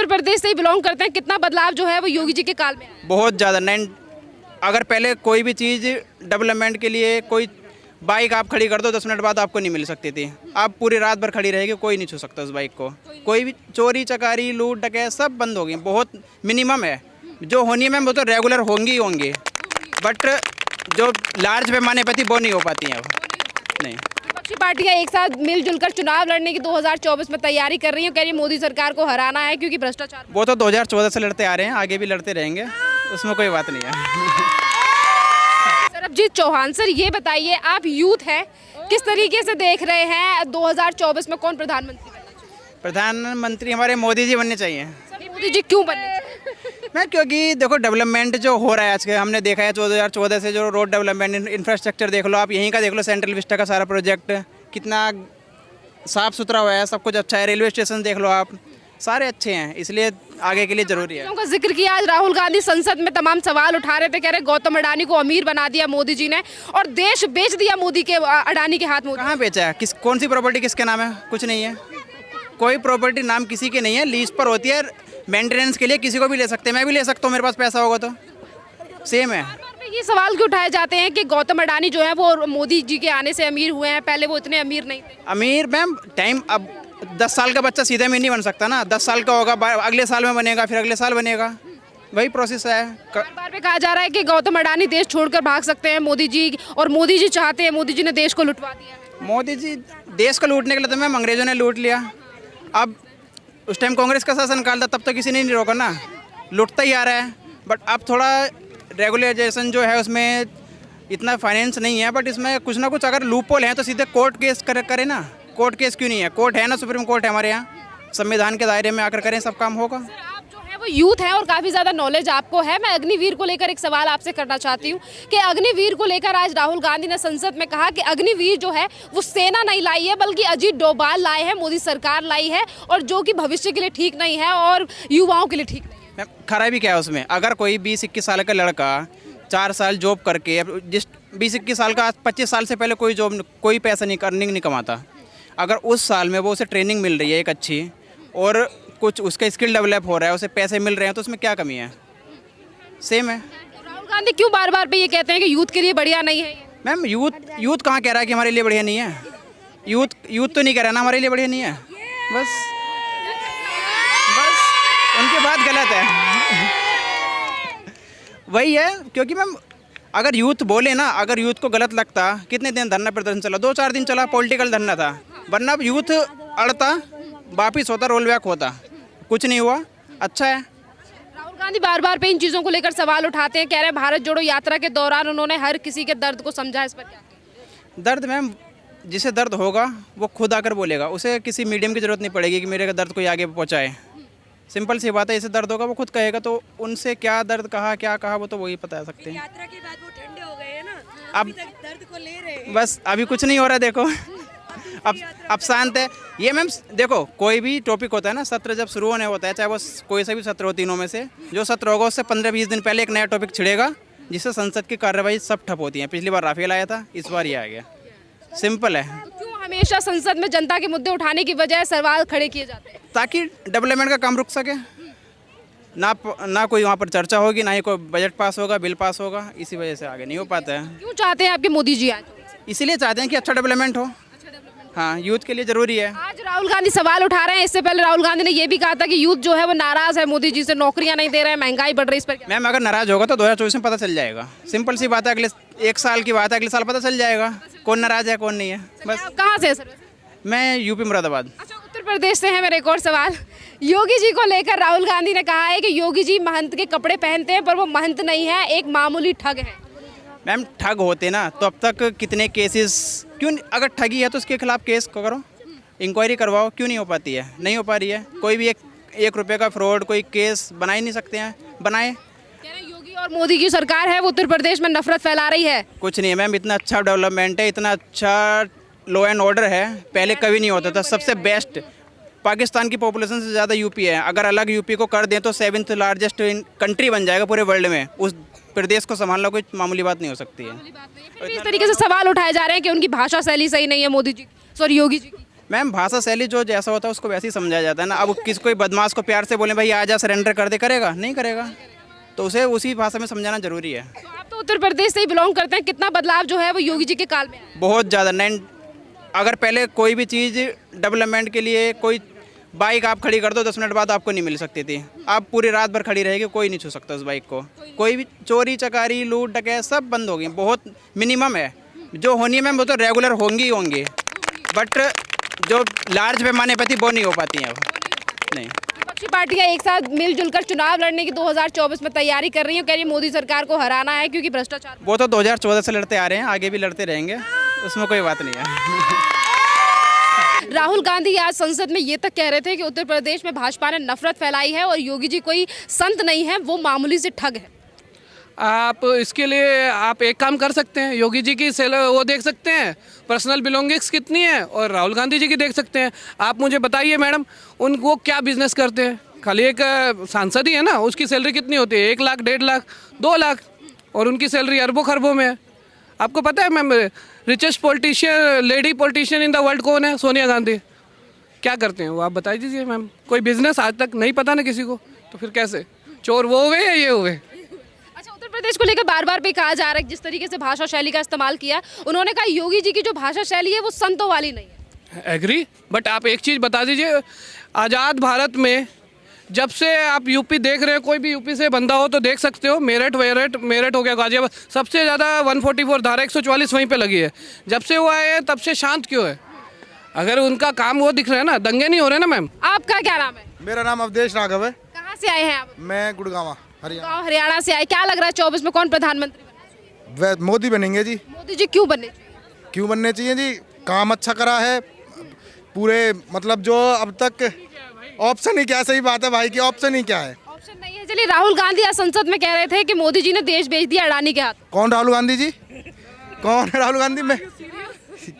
उत्तर प्रदेश से ही बिलोंग करते हैं, कितना बदलाव जो है वो योगी जी के काल में आया है? बहुत ज़्यादा। अगर पहले कोई भी चीज़ डेवलपमेंट के लिए कोई बाइक आप खड़ी कर दो 10 मिनट बाद आपको नहीं मिल सकती थी, अब पूरी रात भर खड़ी रहेगी, कोई नहीं छू सकता उस बाइक को। कोई भी चोरी चकारी लूट डकैत सब बंद हो गई, बहुत मिनिमम है। जो होनी है मैम वो तो रेगुलर होंगी ही होंगी, बट जो लार्ज पैमाने पर थी वो नहीं हो पाती हैं अब। नहीं, विपक्षी पार्टियां एक साथ मिलजुल कर चुनाव लड़ने की 2024 में तैयारी कर रही हैं, कह रही है मोदी सरकार को हराना है क्योंकि भ्रष्टाचार। वो तो 2014 से लड़ते आ रहे हैं, आगे भी लड़ते रहेंगे, उसमें कोई बात नहीं है। सरबजीत चौहान सर, ये बताइए, आप यूथ हैं, किस तरीके से देख रहे हैं 2024 में कौन प्रधानमंत्री बनना चाहिए? प्रधानमंत्री हमारे मोदी जी बनने चाहिए। मोदी जी क्यों बनने चाहिए? मैं क्योंकि देखो डेवलपमेंट जो हो रहा है आज के हमने देखा है 2014 से, जो रोड डेवलपमेंट इंफ्रास्ट्रक्चर देख लो आप, यहीं का देख लो, सेंट्रल विस्टा का सारा प्रोजेक्ट कितना साफ़ सुथरा हुआ है, सब कुछ अच्छा है। रेलवे स्टेशन देख लो आप, सारे अच्छे हैं, इसलिए आगे के लिए ज़रूरी है। का जिक्र किया, आज राहुल गांधी संसद में तमाम सवाल उठा रहे थे, कह रहे गौतम अडानी को अमीर बना दिया मोदी जी ने और देश बेच दिया मोदी के, अडानी के हाथ में। कहाँ बेचा है? कौन सी प्रॉपर्टी किसके नाम है? कुछ नहीं है, कोई प्रॉपर्टी नाम किसी के नहीं है, लीज पर होती है, मेंटेनेंस के लिए किसी को भी ले सकते हैं, मैं भी ले सकता हूँ, मेरे पास पैसा होगा तो सेम है। ये सवाल क्यों उठाए जाते हैं कि गौतम अडानी जो है वो मोदी जी के आने से अमीर हुए हैं, पहले वो इतने अमीर नहीं थे? अमीर मैम टाइम, अब 10 साल का बच्चा सीधे में नहीं बन सकता ना, 10 साल का होगा, अगले साल में बनेगा, फिर अगले साल बनेगा, वही प्रोसेस है। बार पे कहा जा रहा है कि गौतम अडानी देश छोड़कर भाग सकते हैं मोदी जी, और मोदी जी चाहते हैं, मोदी जी ने देश को लुटवा दिया। मोदी जी देश को लूटने के लिए तो मैम अंग्रेजों ने लूट लिया, अब उस टाइम कांग्रेस का शासन काल था, तब तो किसी ने नहीं रोका ना, लुटता ही आ रहा है। बट अब थोड़ा रेगुलेशन जो है उसमें इतना फाइनेंस नहीं है, बट इसमें कुछ ना कुछ अगर लूपहोल है तो सीधे कोर्ट केस करे ना। कोर्ट केस क्यों नहीं है? कोर्ट है ना, सुप्रीम कोर्ट है हमारे यहाँ, संविधान के दायरे में आकर करें, सब काम होगा। आप जो है वो यूथ है और काफ़ी ज़्यादा नॉलेज आपको है। मैं अग्निवीर को लेकर एक सवाल आपसे करना चाहती हूँ कि अग्निवीर को लेकर आज राहुल गांधी ने संसद में कहा कि अग्निवीर जो है वो सेना नहीं लाई है, बल्कि अजीत डोभाल लाए हैं, मोदी सरकार लाई है, और जो कि भविष्य के लिए ठीक नहीं है और युवाओं के लिए ठीक नहीं है। खराबी क्या है उसमें? अगर कोई 20-21 साल का लड़का 4 साल जॉब करके, जिस 20-21 साल का 25 साल से पहले कोई जॉब, कोई पैसा नहीं, अर्निंग नहीं कमाता, अगर उस साल में वो उसे ट्रेनिंग मिल रही है एक अच्छी, और कुछ उसका स्किल डेवलप हो रहा है, उसे पैसे मिल रहे हैं, तो उसमें क्या कमी है? सेम है। राहुल गांधी क्यों बार बार पे ये कहते हैं कि यूथ के लिए बढ़िया नहीं है? मैम यूथ कहाँ कह रहा है कि हमारे लिए बढ़िया नहीं है? यूथ तो नहीं कह रहा ना हमारे लिए बढ़िया नहीं है, बस उनकी बात गलत है। वही है, क्योंकि मैम अगर यूथ बोले ना, अगर यूथ को गलत लगता, कितने दिन धरना प्रदर्शन चला? 2-4 दिन चला, पॉलिटिकल धरना था, वरना अब यूथ अड़ता, वापिस होता, रोल बैक होता, कुछ नहीं हुआ, अच्छा है। राहुल गांधी बार बार पे इन चीज़ों को लेकर सवाल उठाते हैं, कह रहे हैं भारत जोड़ो यात्रा के दौरान उन्होंने हर किसी के दर्द को समझा। इस पर क्या? दर्द मैम, जिसे दर्द होगा वो खुद आकर बोलेगा, उसे किसी मीडियम की ज़रूरत नहीं पड़ेगी कि मेरे दर्द कोई आगे पहुँचाए। सिंपल सी बात है, इसे दर्द होगा वो खुद कहेगा, तो उनसे क्या दर्द कहा, क्या कहा, वो तो वही बता सकते हैं। यात्रा के बाद वो ठंडे हो गए हैं ना, अब तक दर्द को ले रहे हैं। बस अभी कुछ नहीं हो रहा है, देखो अब शांत है ये मैम। देखो कोई भी टॉपिक होता है ना, सत्र जब शुरू होने होता है, चाहे वो कोई सा भी सत्र हो, तीनों में से जो सत्र होगा उससे 15-20 दिन पहले एक नया टॉपिक छिड़ेगा, जिससे संसद की कार्रवाई सब ठप होती है। पिछली बार राफेल आया था, इस बार ये आ गया, सिंपल है। क्यों हमेशा संसद में जनता के मुद्दे उठाने की बजाय सवाल खड़े किए जाते हैं? ताकि डेवलपमेंट का काम रुक सके ना कोई वहाँ पर चर्चा होगी, ना ही कोई बजट पास होगा, बिल पास होगा, इसी वजह से आगे नहीं हो पाता है। क्यों चाहते हैं आपके मोदी जी आज? इसीलिए चाहते हैं कि अच्छा डेवलपमेंट हो, हाँ, यूथ के लिए ज़रूरी है। आज राहुल गांधी सवाल उठा रहे हैं, इससे पहले राहुल गांधी ने ये भी कहा था कि यूथ जो है वो नाराज है मोदी जी से, नौकरियां नहीं दे रहे हैं, महंगाई बढ़ रही है। इस पर क्या? मैम अगर नाराज होगा तो 2024 में पता चल जाएगा, सिंपल सी बात है, अगले 1 साल की बात है, अगले साल पता चल जाएगा कौन नाराज है कौन नहीं है। बस। आप कहाँ से है सर? मैं यूपी मुरादाबाद। अच्छा, उत्तर प्रदेश से है। मेरा एक और सवाल, योगी जी को लेकर राहुल गांधी ने कहा है कि योगी जी महंत के कपड़े पहनते हैं, पर वो महंत नहीं है, एक मामूली ठग है। मैम ठग होते ना तो अब तक कितने केसेस, क्यों अगर ठगी है तो उसके खिलाफ केस करो, इंक्वायरी करवाओ, क्यों नहीं हो पाती है? नहीं हो पा रही है। कोई भी एक रुपये का फ्रॉड कोई केस बना ही नहीं सकते हैं, बनाए। योगी और मोदी की सरकार है वो उत्तर प्रदेश में नफरत फैला रही है। कुछ नहीं है मैम, इतना अच्छा डेवलपमेंट है, इतना अच्छा लॉ एंड ऑर्डर है, पहले कभी नहीं होता था, सबसे बेस्ट। पाकिस्तान की पॉपुलेशन से ज़्यादा यूपी है, अगर अलग यूपी को कर दें तो 7th लार्जेस्ट कंट्री बन जाएगा पूरे वर्ल्ड में। उस प्रदेश को संभालना कोई मामूली बात नहीं हो सकती है। इस तरीके से सवाल उठाए जा रहे हैं कि उनकी भाषा शैली सही नहीं है मोदी जी, सॉरी योगी जी की। मैम भाषा शैली जो जैसा होता है उसको वैसे ही समझाया जाता है ना। अब किसी कोई बदमाश को प्यार से बोले भाई आ जा सरेंडर कर दे, करेगा? नहीं करेगा। तो उसे उसी भाषा में समझाना जरूरी है। तो आप तो उत्तर प्रदेश से ही बिलोंग करते हैं, कितना बदलाव जो है वो योगी जी के काल में आया है? बहुत ज़्यादा। अगर पहले कोई भी चीज़ डेवलपमेंट के लिए कोई बाइक आप खड़ी कर दो 10 मिनट बाद आपको नहीं मिल सकती थी। अब पूरी रात भर खड़ी रहेगी, कोई नहीं छू सकता उस बाइक को। कोई भी चोरी चकारी लूट डकैत सब बंद हो गई, बहुत मिनिमम है। जो होनी है मैम वो तो रेगुलर होंगी ही होंगी, बट जो लार्ज पैमाने पर थी वो नहीं हो पाती हैं अब। नहीं, विपक्षी पार्टियां एक साथ मिलजुल कर चुनाव लड़ने की 2024 में तैयारी कर रही हैं, कह रही है मोदी सरकार को हराना है क्योंकि भ्रष्टाचार। वो तो 2014 से लड़ते आ रहे हैं, आगे भी लड़ते रहेंगे, उसमें कोई बात नहीं है। राहुल गांधी आज संसद में ये तक कह रहे थे कि उत्तर प्रदेश में भाजपा ने नफरत फैलाई है और योगी जी कोई संत नहीं है, वो मामूली से ठग है। आप इसके लिए आप एक काम कर सकते हैं, योगी जी की वो देख सकते हैं पर्सनल बिलोंगिंग्स कितनी है, और राहुल गांधी जी की देख सकते हैं। आप मुझे बताइए मैडम, उनको क्या बिजनेस करते हैं? खाली एक सांसद ही है ना, उसकी सैलरी कितनी होती है? 1 लाख, 1.5 लाख, 2 लाख, और उनकी सैलरी अरबों खरबों में है। आपको पता है ma'am richest politician lady politician in the world कौन है? सोनिया गांधी। क्या करते हैं वो, आप बता दीजिए मैम। कोई बिजनेस आज तक नहीं पता ना किसी को, तो फिर कैसे? चोर वो हुए या ये हुए? अच्छा, उत्तर प्रदेश को लेकर बार बार भी कहा जा रहा है जिस तरीके से भाषा शैली का इस्तेमाल किया, उन्होंने कहा योगी जी की जो भाषा शैली है वो संतों वाली नहीं है। एग्री, बट आप एक चीज़ बता दीजिए, आज़ाद भारत में जब से आप यूपी देख रहे हो, कोई भी यूपी से बंदा हो तो देख सकते हो, मेरठ हो गया, गाजियाबाद, सबसे ज़्यादा 144 धारा 144 वहीं पे लगी है। जब से वो आए हैं तब से शांत क्यों है? अगर उनका काम वो दिख रहा है ना, दंगे नहीं हो रहे ना मैम। आपका क्या नाम है? मेरा नाम अवधेश राघव है। कहाँ से आए हैं आप? मैं गुड़गांव हरियाणा। गाँव हरियाणा से आए। क्या लग रहा है 24 में कौन प्रधानमंत्री बनना चाहिए? मोदी बनेंगे जी। मोदी जी क्यों बनने चाहिए? क्यों बनने चाहिए जी? काम अच्छा करा है पूरे, मतलब जो अब तक ऑप्शन ही क्या, सही बात है भाई की ऑप्शन ही क्या है? ऑप्शन नहीं है। चलिए, राहुल गांधी आज संसद में कह रहे थे कि मोदी जी ने देश बेच दिया अडानी के हाथ। कौन राहुल गांधी जी? कौन है राहुल गांधी? मैं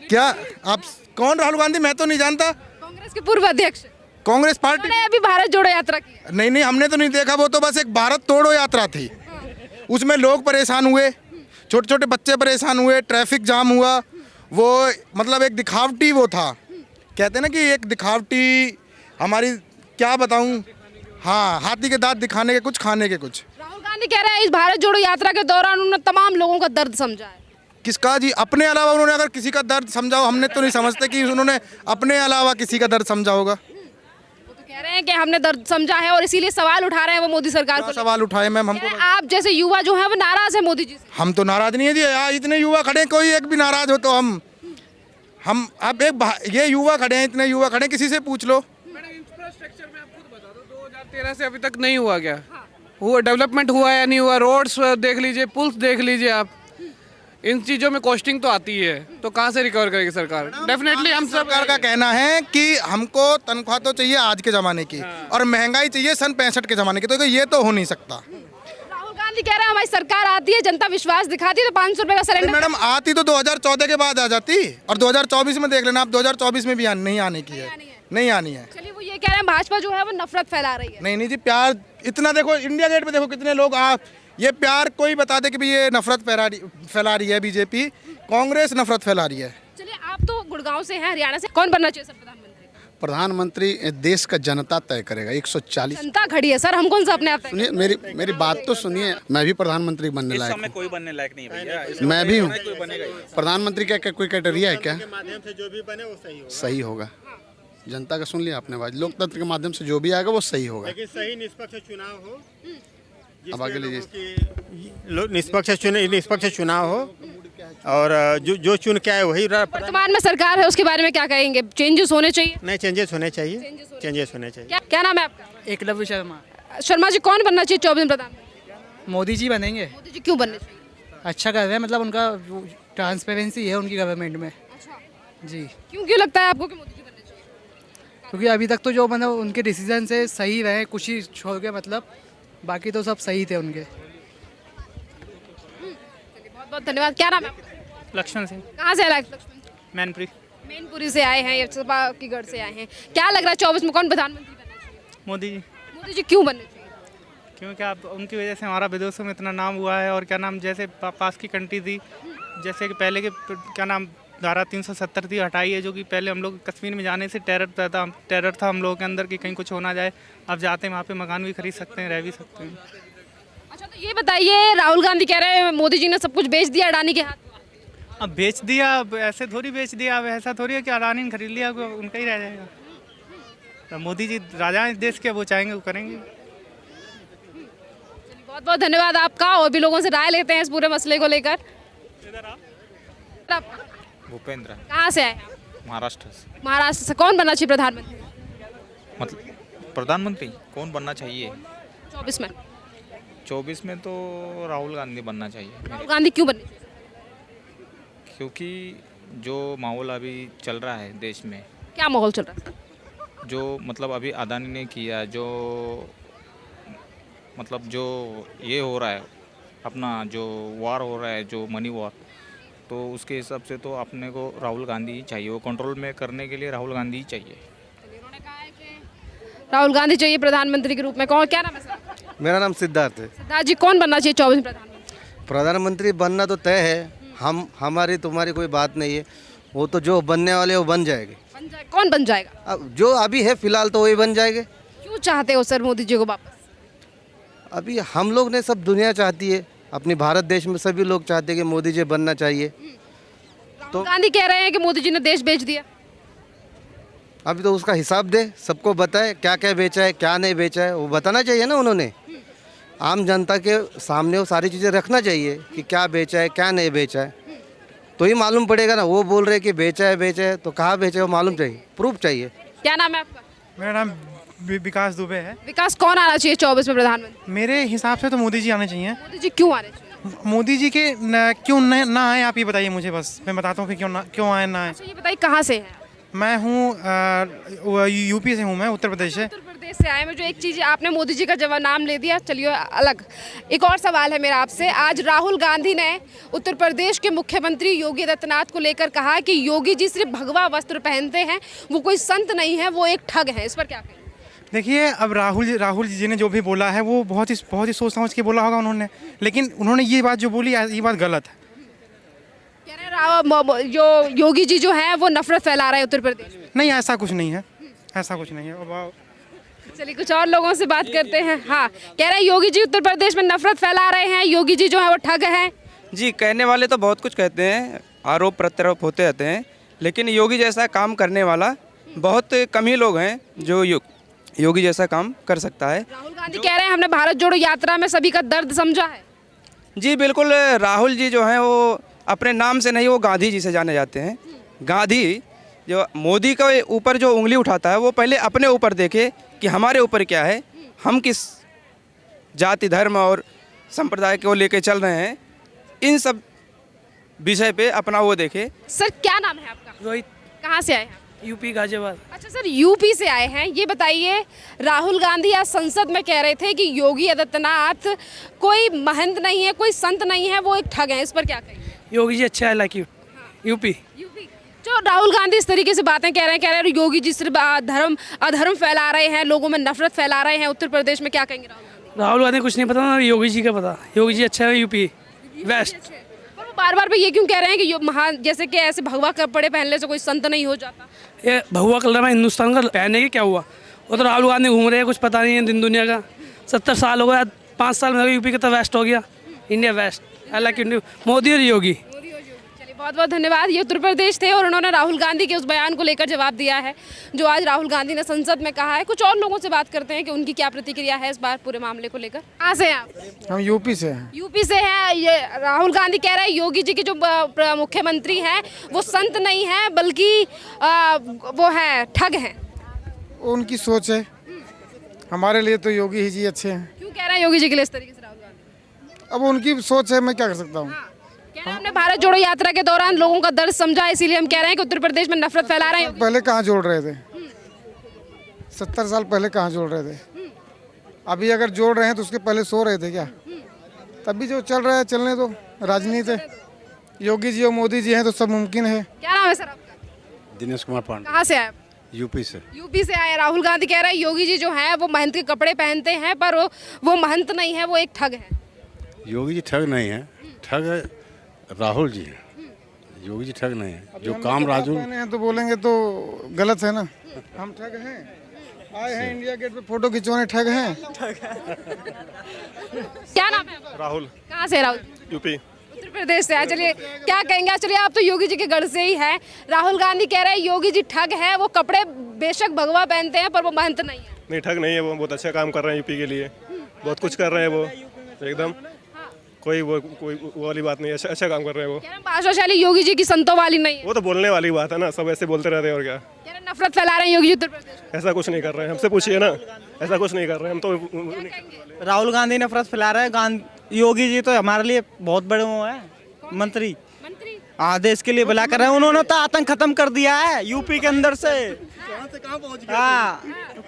क्या, आप कौन राहुल गांधी? मैं तो नहीं जानता। कांग्रेस के पूर्व अध्यक्ष, कांग्रेस पार्टी। उन्होंने अभी भारत जोड़ो यात्रा की। नहीं, हमने तो नहीं देखा, वो तो बस एक भारत तोड़ो यात्रा थी। उसमें लोग परेशान हुए, छोटे छोटे बच्चे परेशान हुए, ट्रैफिक जाम हुआ। वो मतलब एक दिखावटी वो था, कहते हैं ना कि एक दिखावटी हमारी, क्या बताऊं, हाँ, हाथी के दांत दिखाने के कुछ, खाने के कुछ। राहुल गांधी कह रहे हैं इस भारत जोड़ो यात्रा के दौरान उन्होंने तमाम लोगों का दर्द समझा है। किसका जी? अपने अलावा उन्होंने अगर किसी का दर्द समझा हो, हमने तो नहीं समझते कि उन्होंने अपने अलावा किसी का दर्द समझा होगा। वो तो कह रहे हैं कि हमने दर्द समझा है और इसीलिए सवाल उठा रहे हैं वो मोदी सरकार को। सवाल उठाए मैम कह रहे हैं आप जैसे युवा जो है वो नाराज है मोदी जी से। हम तो नाराज नहीं है जी, यार इतने युवा खड़े, कोई एक भी नाराज हो तो हम अब ये युवा खड़े हैं, इतने युवा खड़े, किसी से पूछ लो। इंफ्रास्ट्रक्चर में आप खुद बता दो, 2013 से अभी तक नहीं हुआ क्या? हुआ डेवलपमेंट हुआ या नहीं हुआ? रोड्स देख लीजिए, पुल्स देख लीजिए आप। इन चीज़ों में कॉस्टिंग तो आती है, तो कहाँ से रिकवर करेगी सरकार? डेफिनेटली हम सब सरकार का कहना है कि हमको तनख्वाह तो चाहिए आज के ज़माने की, और महंगाई चाहिए सन 65 के ज़माने की, तो ये तो हो नहीं सकता। राहुल गांधी कह रहे हैं हमारी सरकार आती है, जनता विश्वास दिखाती है तो 500 रुपए का सिलेंडर। मैडम आती तो 2014 के बाद आ जाती, और 2024 में देख लेना आप, 2024 में भी नहीं आने की है, नहीं आनी है। चलिए, वो ये कह रहे हैं भाजपा जो है वो नफरत फैला रही है। नहीं जी, प्यार इतना देखो, इंडिया गेट पे देखो कितने लोग, आप ये प्यार कोई बता दे कि भी ये नफरत फैला रही है बीजेपी, कांग्रेस नफरत फैला रही है। चलिए, आप तो गुड़गांव से हैं, हरियाणा से, कौन बनना चाहिए सर प्रधानमंत्री? प्रधानमंत्री देश का जनता तय करेगा। 140। जनता खड़ी है सर, हम कौन सा अपने आप तय सुनिए, मेरी बात तो सुनिए। मैं भी प्रधानमंत्री बनने लायक हूं। कोई बनने लायक नहीं भैया, मैं भी हूँ। प्रधानमंत्री क्या कोई क्राइटेरिया है क्या? माध्यम से जो भी बने वो सही होगा। जनता का सुन लिया आपने बात, लोकतंत्र के माध्यम से जो भी आएगा वो सही होगा। लेकिन सही निष्पक्ष चुनाव हो, अब आगे लीजिए। निष्पक्ष चुनाव हो, और जो चुन के आए वही वर्तमान में सरकार है उसके बारे में क्या कहेंगे? चेंजेस होने चाहिए? नहीं, चेंजेस होने चाहिए, चेंजेस होने चाहिए। क्या नाम है आपका? एकलव्य शर्मा। शर्मा जी, कौन बनना चाहिए 24 में प्रधानमंत्री? मोदी जी बनेंगे। मोदी जी क्यों बनने चाहिए? अच्छा कर रहे हैं, मतलब उनका ट्रांसपेरेंसी है उनकी गवर्नमेंट में। अच्छा, जी, क्यों लगता है आपको कि मोदी जी बनने चाहिए? क्योंकि अभी तक तो जो मतलब उनके डिसीजन से सही रहे, कुछ ही छोड़ के, मतलब बाकी तो सब सही थे उनके। बहुत बहुत धन्यवाद। क्या नाम है आपका? लक्ष्मण सिंह, कहाँ से आए लक्ष्मण? मैनपुरी। मैनपुरी से आए हैं, ये सपा की गढ़ से आए हैं। क्या लग रहा है 24 में कौन प्रधानमंत्री बनना चाहिए? मोदी जी, मोदी जी क्यों बनने चाहिए? क्योंकि आप उनकी वजह से हमारा विदेशों में इतना नाम हुआ है, और क्या नाम, जैसे पास की कंट्री थी, जैसे कि पहले के क्या नाम धारा 370 थी हटाई है, जो कि पहले हम लोग कश्मीर में जाने से टेरर था हम लोगों के अंदर कि कहीं कुछ हो ना जाए। अब जाते हैं वहाँ पे मकान भी खरीद सकते हैं, रह भी सकते हैं। अच्छा, तो ये बताइए, राहुल गांधी कह रहे हैं मोदी जी ने सब कुछ बेच दिया अडानी के हाथ में। अब बेच दिया, अब ऐसे थोड़ी बेच दिया, अब ऐसा थोड़ी है कि अडानी ने खरीद लिया, उनका ही रह जाएगा। तो मोदी जी राजा हैं देश के, वो चाहेंगे वो करेंगे। बहुत बहुत धन्यवाद आपका। और भी लोगों से राय लेते हैं इस पूरे मसले को लेकर। आप भूपेंद्र, कहाँ से आए? महाराष्ट्र से। महाराष्ट्र से। कौन बनना चाहिए प्रधानमंत्री मतलब प्रधानमंत्री कौन बनना चाहिए? 24 में? 24 में तो राहुल गांधी बनना चाहिए, राहुल गांधी क्यों बननी चाहिए? क्योंकि जो माहौल अभी चल रहा है देश में, क्या माहौल चल रहा है? जो मतलब अभी अदानी ने किया, जो मतलब जो ये हो रहा है अपना, जो वार हो रहा है, जो मनी वार, तो उसके हिसाब से तो अपने को राहुल गांधी ही चाहिए। वो कंट्रोल में करने के लिए राहुल गांधी ही चाहिए। उन्होंने कहा है कि राहुल गांधी चाहिए प्रधानमंत्री के रूप में। कौन, क्या नाम है सर? मेरा नाम सिद्धार्थ है। सिद्धार्थ जी, कौन बनना चाहिए 24 में प्रधानमंत्री? प्रधानमंत्री बनना तो तय है, हमारी तुम्हारी कोई बात नहीं है। वो तो जो बनने वाले वो बन जाएंगे। कौन बन जाएगा? अब जो अभी है फिलहाल तो वही बन जाएंगे। क्यों चाहते हो सर मोदी जी को वापस? अभी हम लोग ने, सब दुनिया चाहती है, अपनी भारत देश में सभी लोग चाहते हैं कि मोदी जी बनना चाहिए। तो गांधी कह रहे हैं कि मोदी जी ने देश बेच दिया। अभी तो उसका हिसाब दे, सबको बताए क्या क्या बेचा है क्या नहीं बेचा है, वो बताना चाहिए ना उन्होंने। आम जनता के सामने वो सारी चीज़ें रखना चाहिए कि क्या बेचा है क्या नहीं बेचा है, तो ही मालूम पड़ेगा ना। वो बोल रहे कि बेचा है तो कहाँ बेचा है वो मालूम चाहिए, प्रूफ चाहिए। क्या नाम है आपका? मेरा नाम विकास दुबे है। विकास, कौन आना चाहिए 24 में प्रधानमंत्री? मेरे हिसाब से तो मोदी जी आने चाहिए। मोदी जी क्यों आने चाहिए? मोदी जी के क्यों ना आए, आप ये बताइए मुझे, बस मैं बताता हूँ कि क्यों आए ना आए। अच्छा, ये बताइए कहाँ से हैं? मैं हूँ यूपी से हूँ, मैं उत्तर प्रदेश से। उत्तर प्रदेश से आए। मैं जो एक चीज़, आपने मोदी जी का जवाब नाम ले दिया, चलिए अलग। एक और सवाल है मेरा आपसे। आज राहुल गांधी ने उत्तर प्रदेश के मुख्यमंत्री योगी आदित्यनाथ को लेकर कहा कि योगी जी सिर्फ भगवा वस्त्र पहनते हैं, वो कोई संत नहीं है, वो एक ठग है। इस पर क्या कहें? देखिए, अब राहुल जी ने जो भी बोला है वो बहुत ही सोच समझ के बोला होगा उन्होंने, लेकिन उन्होंने ये बात जो बोली ये बात गलत है। कह रहे हैं जो योगी जी जो है वो नफरत फैला रहे हैं उत्तर प्रदेश में। नहीं, ऐसा कुछ नहीं है, ऐसा कुछ नहीं है। चलिए कुछ और लोगों से बात करते हैं। हाँ, कह रहे हैं योगी जी उत्तर प्रदेश में नफरत फैला रहे हैं, योगी जी जो है वो ठग है। जी, कहने वाले तो बहुत कुछ कहते हैं, आरोप प्रत्यारोप होते रहते हैं, लेकिन योगी जैसा काम करने वाला बहुत कम ही लोग हैं जो योगी जैसा काम कर सकता है। राहुल गांधी कह रहे हैं हमने भारत जोड़ो यात्रा में सभी का दर्द समझा है। जी बिल्कुल, राहुल जी जो हैं वो अपने नाम से नहीं, वो गांधी जी से जाने जाते हैं। गांधी जो मोदी के ऊपर जो उंगली उठाता है वो पहले अपने ऊपर देखे कि हमारे ऊपर क्या है, हम किस जाति धर्म और संप्रदाय को लेके चल रहे हैं, इन सब विषय पे अपना वो देखे। सर क्या नाम है आपका? रोहित, कहाँ से आए हैं? यूपी गाजियाबाद। अच्छा सर, यूपी से आए हैं। ये बताइए, राहुल गांधी आज संसद में कह रहे थे कि योगी आदित्यनाथ कोई महंत नहीं है, कोई संत नहीं है, वो एक ठग है। इस पर क्या कहेंगे? योगी जी अच्छा है, लाइक यू। यूपी जो राहुल गांधी इस तरीके से बातें कह रहे हैं योगी जी सिर्फ अधर्म फैला रहे हैं, लोगों में नफरत फैला रहे हैं उत्तर प्रदेश में, क्या कहेंगे राहुल गांधी? कुछ नहीं पता ना, योगी जी का पता। योगी जी अच्छा है, यूपी वेस्ट। पर वो बार बार पे ये क्यों कह रहे हैं कि जैसे कि ऐसे भगवा कपड़े पहनने से कोई संत नहीं हो जाता? ये भगवा कलर में हिंदुस्तान का पहने के क्या हुआ? वो तो राहुल गांधी घूम रहे हैं, कुछ पता नहीं है दिन दुनिया का। 70 साल हो गया, 5 साल में यूपी का तो वेस्ट हो गया, इंडिया वेस्ट। हालांकि मोदी और योगी। बहुत बहुत धन्यवाद। ये उत्तर प्रदेश थे और उन्होंने राहुल गांधी के उस बयान को लेकर जवाब दिया है जो आज राहुल गांधी ने संसद में कहा है। कुछ और लोगों से बात करते हैं कि उनकी क्या प्रतिक्रिया है इस बार पूरे मामले को लेकर। कहाँ से हैं आप? हम यूपी से हैं। यूपी से हैं। ये राहुल गांधी कह रहे हैं योगी जी के जो मुख्यमंत्री हैं वो संत नहीं है, बल्कि वो है ठग हैं। उनकी सोच है, हमारे लिए तो योगी जी अच्छे हैं। क्यों कह रहे हैं योगी जी के लिए इस तरीके से राहुल गांधी? अब उनकी सोच है, मैं क्या कर सकता हूँ। हमने भारत जोड़ो यात्रा के दौरान लोगों का दर्द समझा, इसीलिए हम कह रहे हैं कि उत्तर प्रदेश में नफरत फैला रहे हैं। पहले कहाँ जोड़ रहे थे? 70 साल पहले कहाँ जोड़ रहे थे? अभी अगर जोड़ रहे हैं तो उसके पहले सो रहे थे क्या? तभी जो चल रहा है चलने दो, राजनीति है। योगी जी और मोदी जी हैं तो सब मुमकिन है। क्या नाम है सर आपका? दिनेश कुमार पांडे। कहाँ से आए? यूपी से। यूपी से आए। राहुल गांधी कह रहे हैं योगी जी जो है वो महंत के कपड़े पहनते हैं, पर वो महंत नहीं है, वो एक ठग है। योगी जी ठग नहीं है, ठग राहुल जी हैं। योगी जी ठग नहीं है, जो काम राजू हैं तो बोलेंगे तो गलत है ना। हम ठग हैं, आए हैं इंडिया गेट पे फोटो खिंचवाने, ठग हैं। क्या नाम है आपका? राहुल, कहाँ से राहुल? यूपी। उत्तर प्रदेश से। चलिए क्या कहेंगे? चलिए आप तो योगी जी के गढ़ से ही हैं। राहुल गांधी कह रहे हैं योगी जी ठग है, वो कपड़े बेशक भगवा पहनते हैं पर वो महंत नहीं है। नहीं, ठग नहीं है, वो बहुत अच्छा काम कर रहे हैं यूपी के लिए, बहुत कुछ कर रहे हैं वो एकदम। कोई वो वाली बात नहीं है, अच्छा काम कर रहे हैं वो। कह रहे हैं भाषाशाली योगी जी की संतों वाली नहीं है। वो तो बोलने वाली बात है ना, सब ऐसे बोलते रहते हैं और क्या। कह रहे हैं नफरत फैला रहे हैं योगी जी उत्तर प्रदेश में। ऐसा कुछ नहीं कर रहे हैं, हमसे पूछिए ना, ऐसा कुछ नहीं कर रहे हैं हम तो। राहुल गांधी नफरत फैला रहे हैं, योगी जी तो हमारे लिए बहुत बड़े वो हैं मंत्री। हाँ, देश के लिए भला कर रहे हैं। उन्होंने तो आतंक खत्म कर दिया है यूपी के अंदर से। हाँ,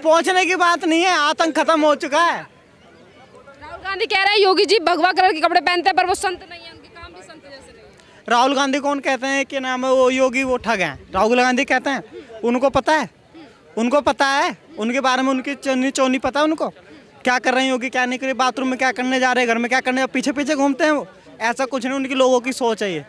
पहुंचने की बात नहीं है, आतंक खत्म हो चुका है। राहुल गांधी कह रहे हैं योगी जी भगवा कलर के कपड़े पहनते हैं पर वो संत नहीं है, उनके काम भी संत जैसे नहीं है। राहुल गांधी कौन कहते हैं कि नाम है वो योगी वो ठग हैं? राहुल गांधी कहते हैं, उनको पता है, उनको पता है, उनके बारे में उनकी चन्नी चौनी पता है उनको, क्या कर रहे हैं योगी, क्या नहीं कर रहे, बाथरूम में क्या करने जा रहे हैं, घर में क्या करने, पीछे पीछे घूमते हैं वो। ऐसा कुछ नहीं, उनकी लोगों की सोच है ये।